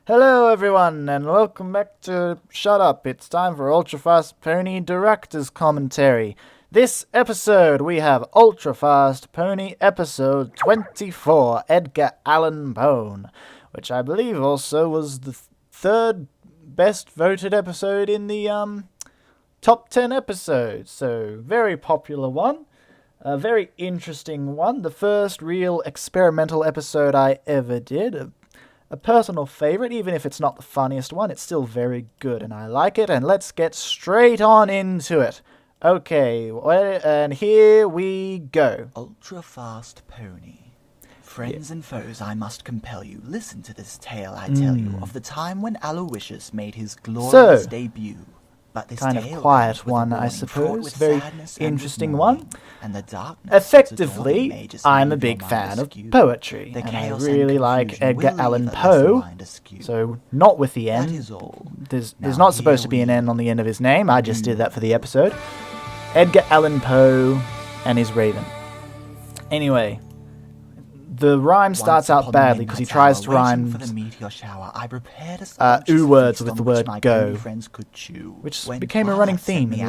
Hello everyone, and welcome back to Shut Up. It's time for Ultra Fast Pony Director's Commentary. This episode we have Ultra Fast Pony episode 24, Edgar Allan Poen, which I believe also was the third best voted episode in the top 10 episodes. So, very popular one. A very interesting one. The first real experimental episode I ever did. A personal favorite, even if it's not the funniest one, it's still very good and I like it, and let's get straight on into it. Okay, and here we go. Ultra Fast Pony. Friends and foes, I must compel you. Listen to this tale I tell you of the time when Aloysius made his glorious debut. But this Kind of tale quiet with one, a I warning, fraught suppose. with Very sadness and interesting with one. mourning, and the darkness Effectively, I'm a big fan of poetry, The and I chaos really and like confusion Edgar will Allan leave a lesser Poe, mind askew. so not with the That N. is all. There's Now not supposed here to be an we- N on the end of his name, I just did that for the episode. Edgar Allan Poe and his raven. Anyway, the rhyme starts out badly because he tries to rhyme ooh words with the word go, which became a running theme in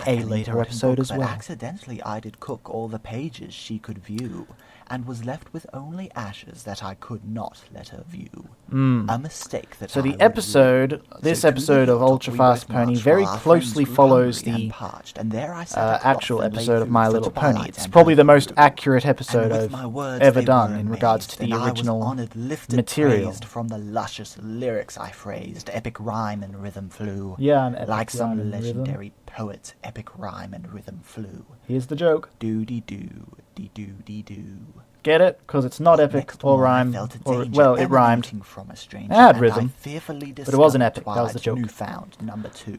a later episode as well. Accidentally I did cook all the pages she could view, and was left with only ashes that I could not let her view. A mistake that So I the would episode, rue. this So to episode the of hilltop Ultra we Fast both Pony marched, very while our closely friends grew follows hungry the and parched, and there I sat a cloth actual and lay episode of food My for Little twilight Pony. It's and probably her the most food. accurate episode And with I've my words ever they done were in regards to amazed, the and I was original honored, lifted, material. praised from the luscious lyrics I phrased. Epic rhyme and rhythm flew. Yeah, an epic like rhyme some and rhythm. legendary poet's epic rhyme and rhythm flew. Here's the joke. Doo-dee-doo, dee-doo-dee-doo. Get it? Because it's not epic Next or morn I rhyme, felt a or, danger well, it rhymed. emanating from a stranger, It had and rhythm, I fearfully but it wasn't epic. discovered That was the joke. Newfound number 2.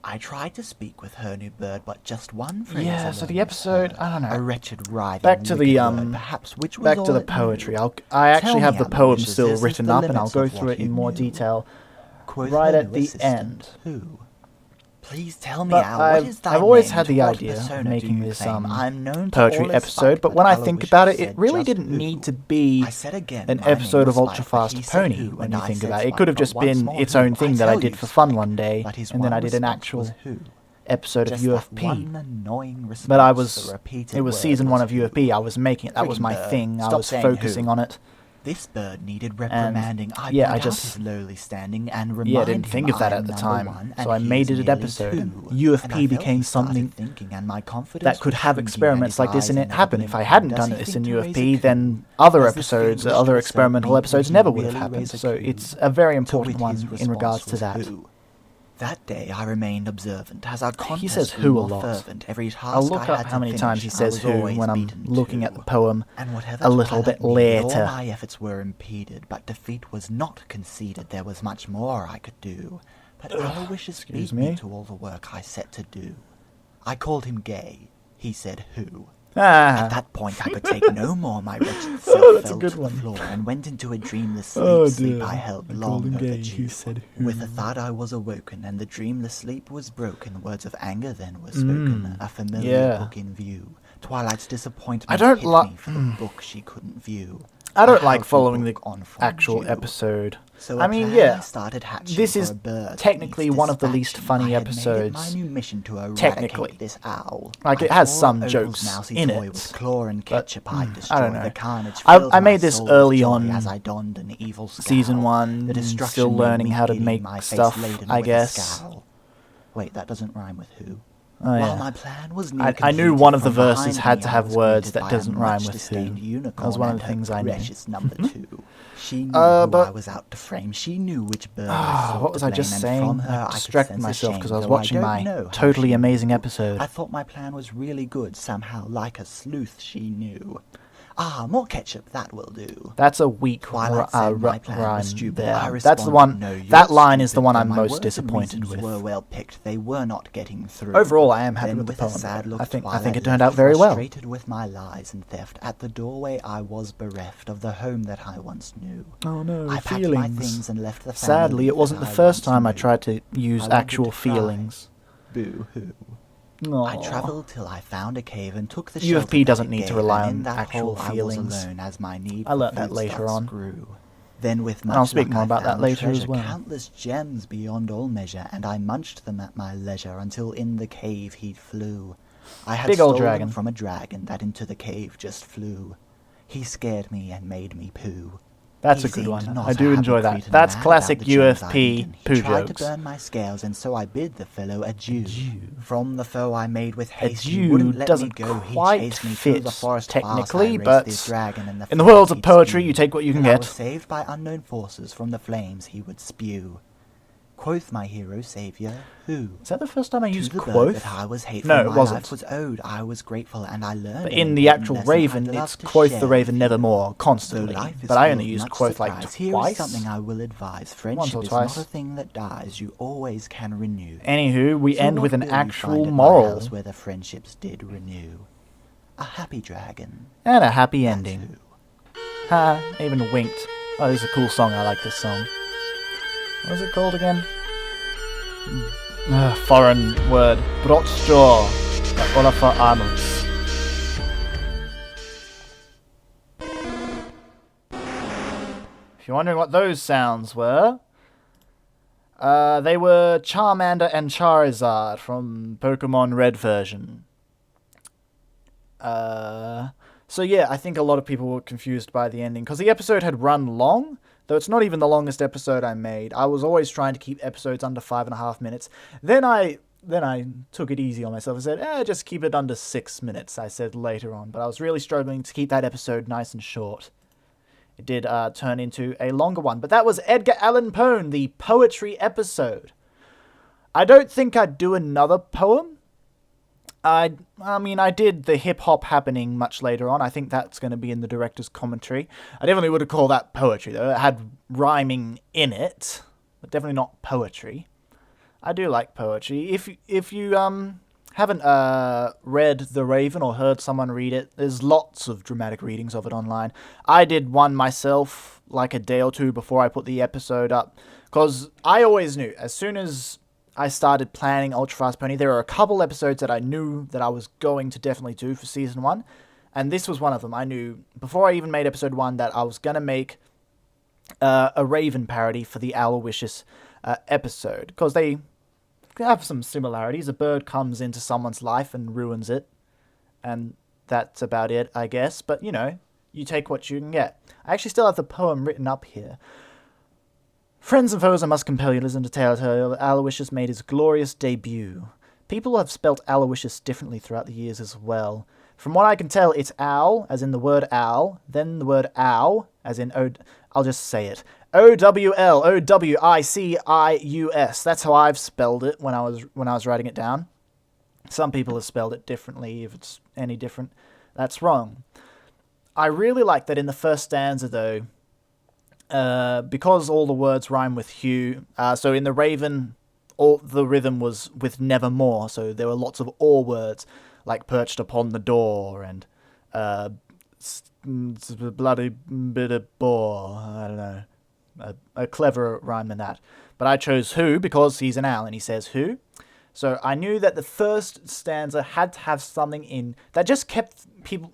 I tried to speak with her new bird, but just one phrase Yeah, so the alone episode, was I don't heard. A know. wretched writhing Back to the wicked word, perhaps, which was back all to the it poetry. knew. I actually Tell have me, the poem Aloysius, still is this written the up, and I'll limits go of through what it in you more knew? detail Quoth right her at the new assistant, end. Who? Please tell me, But Al, what is thy I've always name? had To the what idea of persona making do you this claim? I'm known to poetry all as episode, fuck, but when I think Aloysius about it, said it really just didn't who? need to be I said again, an my episode name of was Ultra Spike, but Fast he said Pony who, when and you I think said about it. It Spike, could have but just once been more its who? own thing I that I tell did you, for fun Spike, one day, but his and then one I did an response actual was who? episode of Just that UFP. one annoying response, But I the was, repeated it was word season 1 was of UFP, I was making it, that was my Freaking bird. thing, I Stop was saying focusing who. on it. This bird needed reprimanding. I yeah, point I out just- his lowly standing and Yeah, I remind didn't think him of that I at am the number time, one, so and I he made is it an nearly episode, two. and And I UFP felt became he started something thinking, and my confidence that could was have shrinking, experiments and like this his and eyes it are happen. never If I blinking. hadn't Does done he this think in to raise a UFP, coup? then other Does this episodes, foolish other little experimental beat episodes would never he would have really happened, raise a so coup? it's a very To important which one his in regards to response that. was who? That day I remained observant as our contest says grew who a more lot. fervent. Every task I'll look I up had how to many finish, times he I says was who always when I'm beaten looking to. at the poem And whatever a little twilight bit needed, later. all my efforts were impeded, but defeat was not conceded. There was much more I could do. But Aloysius excuse beat me. me to all the work I set to do. I called him gay. He said who. Ah, At that point I could take no more. My wretched self that's a fell good to the one. floor and went into a dreamless sleep. Oh, Sleep dear. I held I called long him gay. overdue. He said who. With a thud I was awoken, and the dreamless sleep was broken. Words of anger then were spoken, a familiar yeah. book in view. Twilight's disappointment I don't hit li- me for the book she couldn't view. I don't A like healthy following the book on from actual Jew. episode. So I a mean, plan yeah, started hatching this for is a bird technically that needs one of the least dispatching. funny I had made it episodes. my new mission to eradicate Technically. this owl. Like, I it has tore some Opal's jokes mousy in toy it, with claw and but, ketchup I I destroy. don't know. The carnage I filled made my this soul with early joy on as I donned an evil scowl. Season 1, The destruction still made learning me how to giddy, make my face stuff, laden I with a guess. scowl. Wait, that doesn't rhyme with who. Oh, While yeah. my plan was I knew one of the verses had to have words that doesn't rhyme with who. That was one of the things I knew. Number 2. She knew who but- I was out to frame. She knew which bird I sought What was to I just blame, and saying? from her I could distracted sense a myself shame, because I was though watching don't my know how totally she amazing knew. episode. I thought my plan was really good, somehow like a sleuth she knew. Ah, more ketchup, that will do. That's a weak Twilight said my plan rhyme was stupid. there. I That's the responded, one. "No, you're That line is the stupid," one though I'm my most words and disappointed reasons with. were well picked. They were not getting through. Overall, I am happy Then with the with a poem. sad look, I think Twilight it turned left, out very well. Frustrated with my lies and theft, at the doorway I was bereft of the home that I once knew. Oh no, I packed my things and left the family Sadly, it wasn't the that I first once time I knew. tried to use I wanted actual to cry. feelings. Boo-hoo. Aw. I travelled till I found a cave and took the UFP shelter that doesn't it need to gave, rely and in on that actual hole feelings. I was alone as my need I for learnt that later foodstuffs on. grew. Then with much I'll speak luck more I about that found later as treasure, well. countless gems beyond all measure, and I munched them at my leisure until in the cave he flew. I had Big old stolen dragon. from a dragon that into the cave just flew. He scared me and made me poo. That's He a good seemed one. not I a do happy enjoy that. cretin That's mad classic about the gems I'd UFP eaten. poo He tried jokes. to burn my scales, and so I bid the fellow adieu. From the foe I made with haste, Adieu he wouldn't let doesn't me go. He quite chased me through the fit forest fast. technically, I raced but this dragon and the in the flames world of he'd poetry, spew. you take what you can Till I get. was saved by unknown forces from the flames he would spew. Quoth my hero saviour, who? Is that the first time I To used the bird quoth? that I was hateful, No, it my wasn't. life was owed. I was grateful, and I learned But an in the important actual lesson Raven, I'd love it's to quoth share the Raven with you. nevermore Though constantly. life is But I full only of used much quoth like surprise, here twice. is something I will advise. Once Friendship or is twice. not a thing that dies. You always can renew. Anywho, we So end what with an will you actual find at my moral house where the friendships did renew? A happy dragon. and a happy That's ending. who. Ha! Even winked. Oh, this is a cool song. I like this song. What is it called again? Foreign word. Brottsjaw by Olafur Arnolds. If you're wondering what those sounds were, they were Charmander and Charizard from Pokemon Red version. So yeah, I think a lot of people were confused by the ending, because the episode had run long, though it's not even the longest episode I made. I was always trying to keep episodes under 5.5 minutes. Then I took it easy on myself and said, just keep it under 6 minutes, I said later on. But I was really struggling to keep that episode nice and short. It did turn into a longer one. But that was Edgar Allan Poen, the poetry episode. I don't think I'd do another poem. I mean, I did the hip-hop happening much later on. I think that's going to be in the director's commentary. I definitely would have called that poetry, though. It had rhyming in it, but definitely not poetry. I do like poetry. If you haven't read The Raven or heard someone read it, there's lots of dramatic readings of it online. I did one myself like a day or two before I put the episode up, because I always knew, as soon as I started planning Ultra Fast Pony, there were a couple episodes that I knew that I was going to definitely do for Season 1, and this was one of them. I knew, before I even made Episode 1, that I was going to make a Raven parody for the Aloysius episode, because they have some similarities. A bird comes into someone's life and ruins it, and that's about it, I guess, but, you know, you take what you can get. I actually still have the poem written up here. Friends and foes, I must compel you to listen to tale. Aloysius made his glorious debut. People have spelt Aloysius differently throughout the years as well. From what I can tell, it's owl, as in the word owl, then the word ow, as in I'll just say it. O-W-L, O-W-I-C-I-U-S. That's how I've spelled it when I was writing it down. Some people have spelled it differently. If it's any different, that's wrong. I really like that in the first stanza, though, because all the words rhyme with hue, so in the Raven, all the rhythm was with nevermore, so there were lots of or words, like perched upon the door, and bloody bit of bore, I don't know, a clever rhyme than that. But I chose who because he's an owl, and he says who, so I knew that the first stanza had to have something in that just kept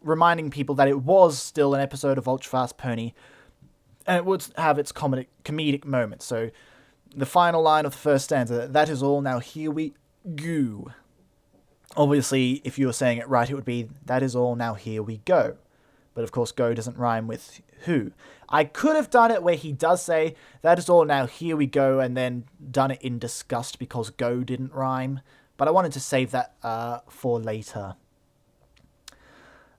reminding people that it was still an episode of Ultra Fast Pony, and it would have its comedic moments. So the final line of the first stanza, that is all, now here we go. Obviously, if you were saying it right, it would be, that is all, now here we go. But of course, go doesn't rhyme with who. I could have done it where he does say, that is all, now here we go, and then done it in disgust because go didn't rhyme. But I wanted to save that for later.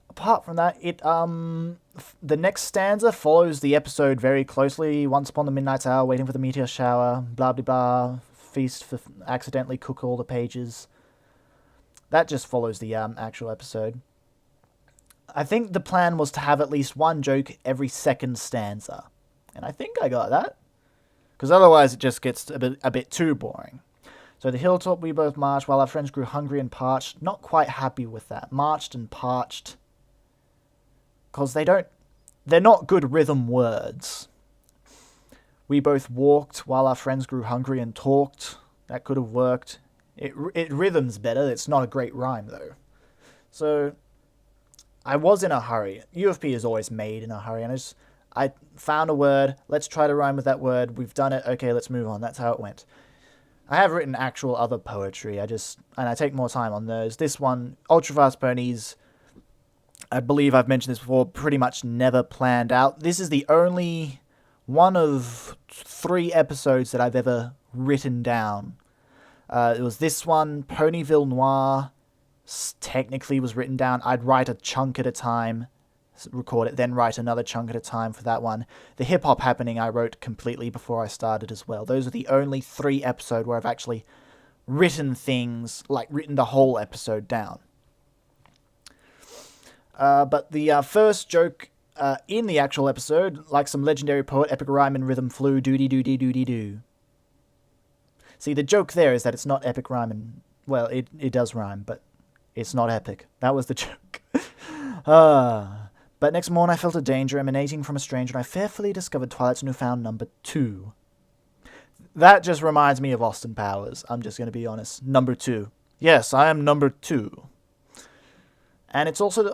Apart from that, the next stanza follows the episode very closely. Once upon the midnight hour, waiting for the meteor shower, blah blah blah, feast for accidentally cook all the pages. That just follows the actual episode. I think the plan was to have at least one joke every second stanza, and I think I got that, because otherwise it just gets a bit too boring. So the hilltop we both marched, while our friends grew hungry and parched. Not quite happy with that. Marched and parched. Because they're not good rhythm words. We both walked while our friends grew hungry and talked. That could have worked. It rhythms better. It's not a great rhyme, though. So I was in a hurry. UFP is always made in a hurry, and I found a word. Let's try to rhyme with that word. We've done it. Okay, let's move on. That's how it went. I have written actual other poetry. And I take more time on those. This one, Ultra Fast Ponies, I believe I've mentioned this before, pretty much never planned out. This is the only one of 3 episodes that I've ever written down. It was this one, Ponyville Noir, technically was written down. I'd write a chunk at a time, record it, then write another chunk at a time for that one. The Hip Hop Happening I wrote completely before I started as well. Those are the only 3 episodes where I've actually written things, like written the whole episode down. But the first joke in the actual episode, like some legendary poet, epic rhyme and rhythm flew, doody-doody-doody-doo. See, the joke there is that it's not epic rhyme and, well, it does rhyme, but it's not epic. That was the joke. But next morn I felt a danger emanating from a stranger, and I fearfully discovered Twilight's newfound number 2. That just reminds me of Austin Powers. I'm just going to be honest. Number 2. Yes, I am number 2. And it's also,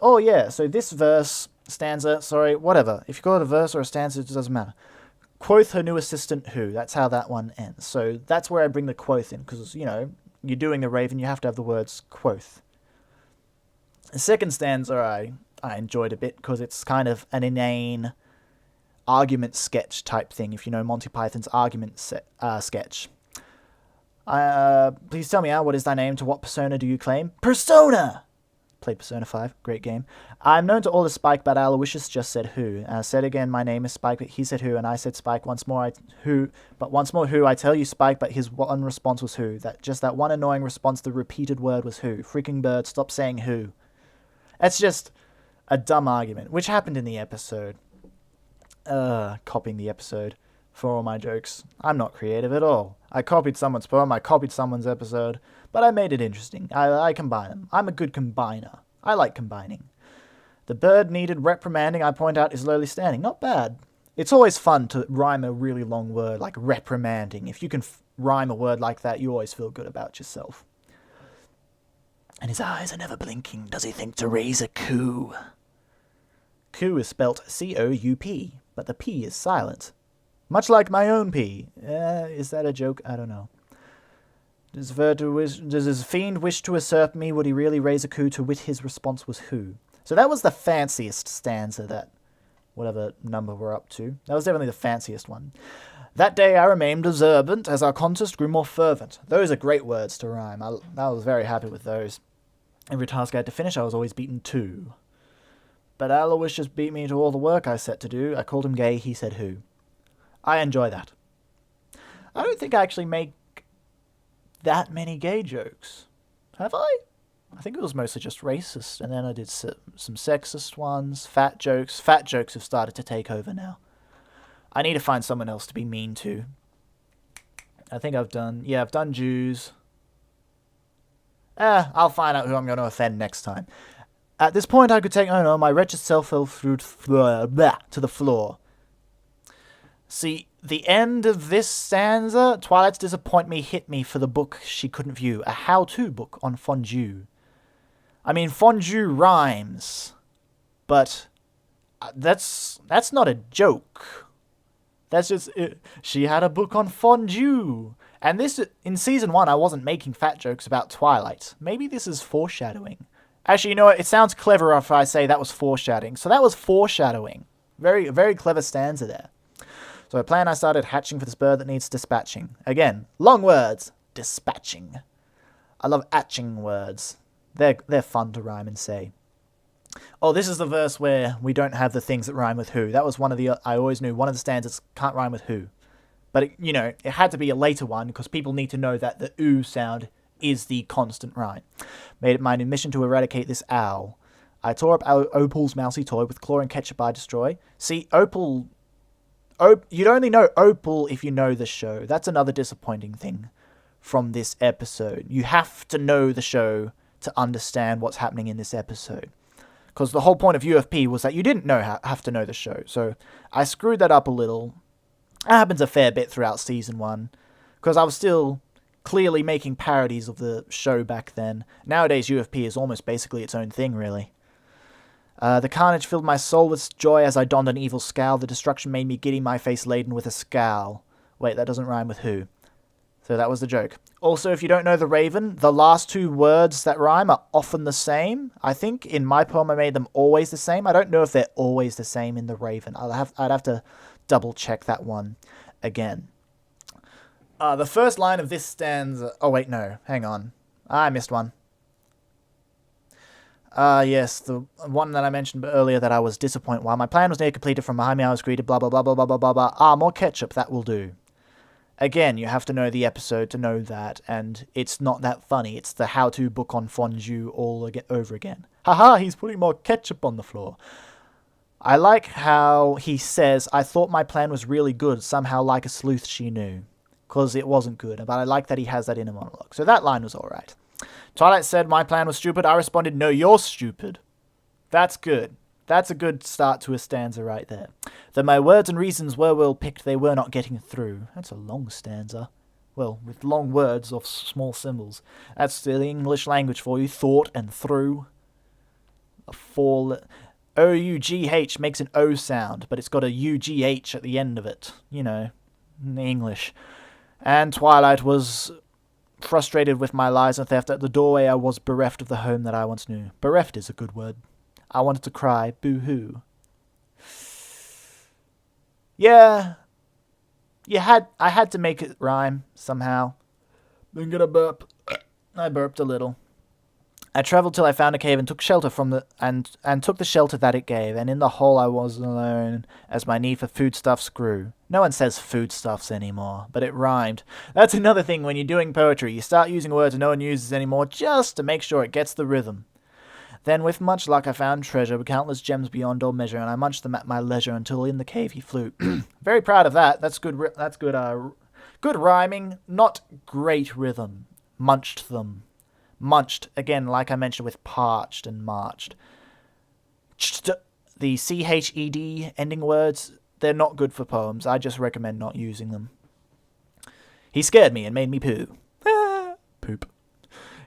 so this stanza, whatever. If you call it a verse or a stanza, it doesn't matter. Quoth her new assistant who. That's how that one ends. So that's where I bring the quoth in, because, you're doing the Raven, you have to have the words quoth. The second stanza I enjoyed a bit, because it's kind of an inane argument sketch type thing, if you know Monty Python's argument sketch. Please tell me, what is thy name? To what persona do you claim? Persona! Played Persona 5, great game. I'm known to all the Spike, but Aloysius just said who. Said again, my name is Spike, but he said who, and I said Spike. Once more who, I tell you Spike, but his one response was who. That one annoying response, the repeated word was who. Freaking bird, stop saying who. That's just a dumb argument, which happened in the episode. Copying the episode for all my jokes. I'm not creative at all. I copied someone's poem, I copied someone's episode, but I made it interesting. I combine them. I'm a good combiner. I like combining. The bird needed reprimanding, I point out, is lowly standing. Not bad. It's always fun to rhyme a really long word like reprimanding. If you can rhyme a word like that, you always feel good about yourself. And his eyes are never blinking. Does he think to raise a coup? Coup is spelt C-O-U-P, but the P is silent. Much like my own P. Is that a joke? I don't know. Does his fiend wish to usurp me? Would he really raise a coup? To wit, his response was who? So that was the fanciest stanza that, whatever number we're up to. That was definitely the fanciest one. That day I remained observant as our contest grew more fervent. Those are great words to rhyme. I was very happy with those. Every task I had to finish, I was always beaten 2. But Aloysius beat me to all the work I set to do. I called him gay, he said who. I enjoy that. I don't think I actually make that many gay jokes. Have I? I think it was mostly just racist, and then I did some sexist ones, fat jokes. Fat jokes have started to take over now. I need to find someone else to be mean to. I think I've done Jews. I'll find out who I'm going to offend next time. At this point I could take, my wretched self fell through to the floor. See, the end of this stanza, Twilight's disappoint me hit me for the book she couldn't view. A how-to book on fondue. I mean, fondue rhymes, but that's not a joke. That's just it. She had a book on fondue. And this, in season 1, I wasn't making fat jokes about Twilight. Maybe this is foreshadowing. Actually, you know what? It sounds cleverer if I say that was foreshadowing. So that was foreshadowing. Very, very clever stanza there. So I started hatching for this bird that needs dispatching. Again, long words. Dispatching. I love atching words. They're fun to rhyme and say. Oh, this is the verse where we don't have the things that rhyme with who. That was I always knew one of the stanzas can't rhyme with who. But, it had to be a later one because people need to know that the oo sound is the constant rhyme. Made it my new mission to eradicate this owl. I tore up Opal's mousy toy with claw and ketchup I destroy. See, Opal... you'd only know Opal if you know the show. That's another disappointing thing from this episode. You have to know the show to understand what's happening in this episode. Because the whole point of UFP was that you didn't have to know the show. So I screwed that up a little. That happens a fair bit throughout season 1. Because I was still clearly making parodies of the show back then. Nowadays UFP is almost basically its own thing, really. The carnage filled my soul with joy as I donned an evil scowl. The destruction made me giddy, my face laden with a scowl. Wait, that doesn't rhyme with who. So that was the joke. Also, if you don't know the Raven, the last two words that rhyme are often the same. I think in my poem I made them always the same. I don't know if they're always the same in the Raven. I'd have to double check that one again. The first line of this stanza... Oh, wait, no. Hang on. I missed one. Yes, the one that I mentioned earlier that I was disappointed. While my plan was near completed, from behind me I was greeted, blah, blah, blah, blah, blah, blah, blah, blah. Ah, more ketchup, that will do. Again, you have to know the episode to know that, and it's not that funny. It's the how-to book on fondue all over again. Haha, he's putting more ketchup on the floor. I like how he says, I thought my plan was really good, somehow like a sleuth she knew. Because it wasn't good, but I like that he has that in a monologue. So that line was alright. Twilight said, my plan was stupid. I responded, no, you're stupid. That's good. That's a good start to a stanza right there. Though my words and reasons were well picked, they were not getting through. That's a long stanza. Well, with long words of small symbols. That's the English language for you. Thought and through. O-U-G-H makes an O sound, but it's got a U-G-H at the end of it. You know, in English. And Twilight was frustrated with my lies and theft. At the doorway I was bereft of the home that I once knew. Bereft is a good word. I wanted to cry, boo-hoo. Yeah. I had to make it rhyme somehow. I'm gonna burp. I burped a little. I travelled till I found a cave and took shelter from and took the shelter that it gave, and in the hole I was alone as my need for foodstuffs grew. No one says foodstuffs anymore, but it rhymed. That's another thing when you're doing poetry. You start using words no one uses anymore just to make sure it gets the rhythm. Then with much luck I found treasure, with countless gems beyond all measure, and I munched them at my leisure until in the cave he flew. Very proud of that. That's good. That's good. Good rhyming, not great rhythm. Munched them. Munched again, like I mentioned with parched and marched. The CHED ending words, they're not good for poems. I just recommend not using them. He scared me and made me poo. Poop.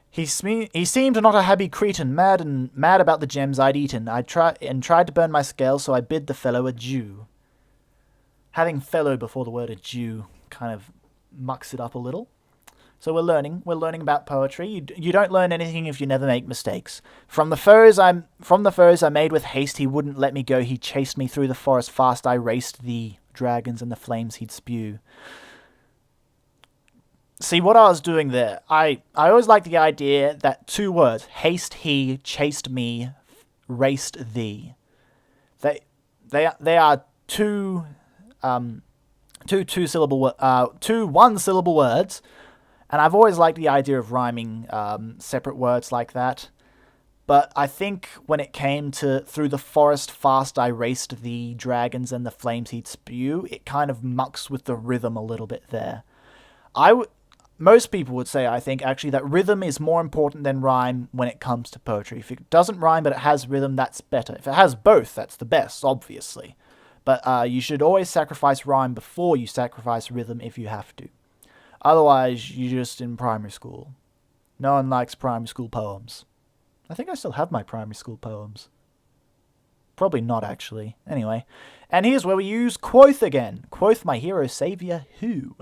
He seemed not a happy cretin, mad about the gems I'd eaten. I tried to burn my scales, so I bid the fellow adieu. Having fellow before the word adieu kind of mucks it up a little. So we're learning about poetry. You don't learn anything if you never make mistakes. From the foes I made with haste, he wouldn't let me go. He chased me through the forest fast. I raced the dragons and the flames he'd spew. See, what I was doing there, I always like the idea that two words, haste he, chased me, raced thee. They are two one-syllable words, and I've always liked the idea of rhyming separate words like that. But I think when it came to through the forest fast I raced the dragons and the flames he'd spew, it kind of mucks with the rhythm a little bit there. Most people would say, I think, actually, that rhythm is more important than rhyme when it comes to poetry. If it doesn't rhyme but it has rhythm, that's better. If it has both, that's the best, obviously. But you should always sacrifice rhyme before you sacrifice rhythm if you have to. Otherwise, you're just in primary school. No one likes primary school poems. I think I still have my primary school poems. Probably not, actually. Anyway. And here's where we use quoth again. Quoth my hero saviour who?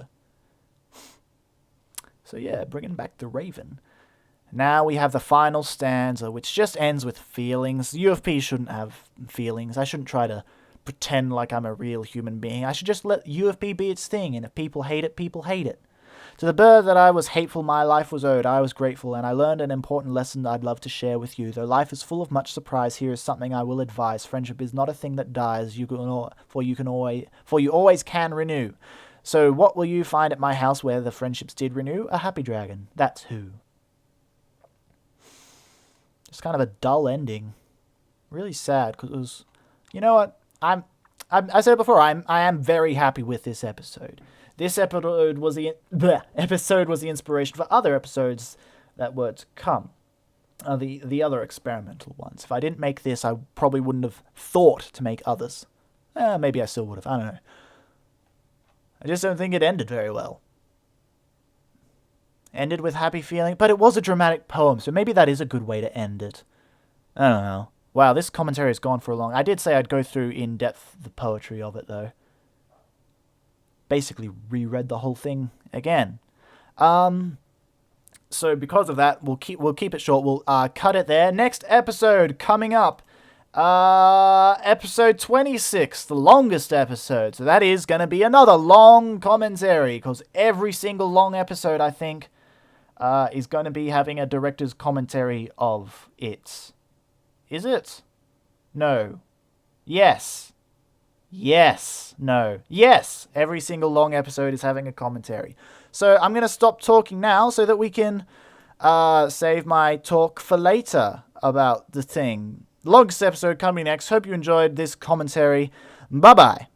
So yeah, bringing back the Raven. Now we have the final stanza, which just ends with feelings. UFP shouldn't have feelings. I shouldn't try to pretend like I'm a real human being. I should just let UFP be its thing, and if people hate it, people hate it. To the bird that I was hateful, my life was owed. I was grateful, and I learned an important lesson I'd love to share with you. Though life is full of much surprise, here is something I will advise. Friendship is not a thing that dies, for you always can renew. So what will you find at my house where the friendships did renew? A happy dragon. That's who. Just kind of a dull ending. Really sad, because, you know what? I said before, I am very happy with this episode. This episode was the inspiration for other episodes that were to come. The other experimental ones. If I didn't make this, I probably wouldn't have thought to make others. Maybe I still would have. I don't know. I just don't think it ended very well. Ended with happy feeling, but it was a dramatic poem, so maybe that is a good way to end it. I don't know. Wow, this commentary has gone for a long... I did say I'd go through in depth the poetry of it, though. Basically reread the whole thing again. So because of that, we'll keep it short. We'll cut it there. Next episode coming up. Episode 26, the longest episode. So that is going to be another long commentary, because every single long episode, I think, is going to be having a director's commentary of it. Is it? No. Yes. Yes. No. Yes. Every single long episode is having a commentary. So I'm going to stop talking now so that we can save my talk for later about the thing. Longest episode coming next. Hope you enjoyed this commentary. Bye-bye.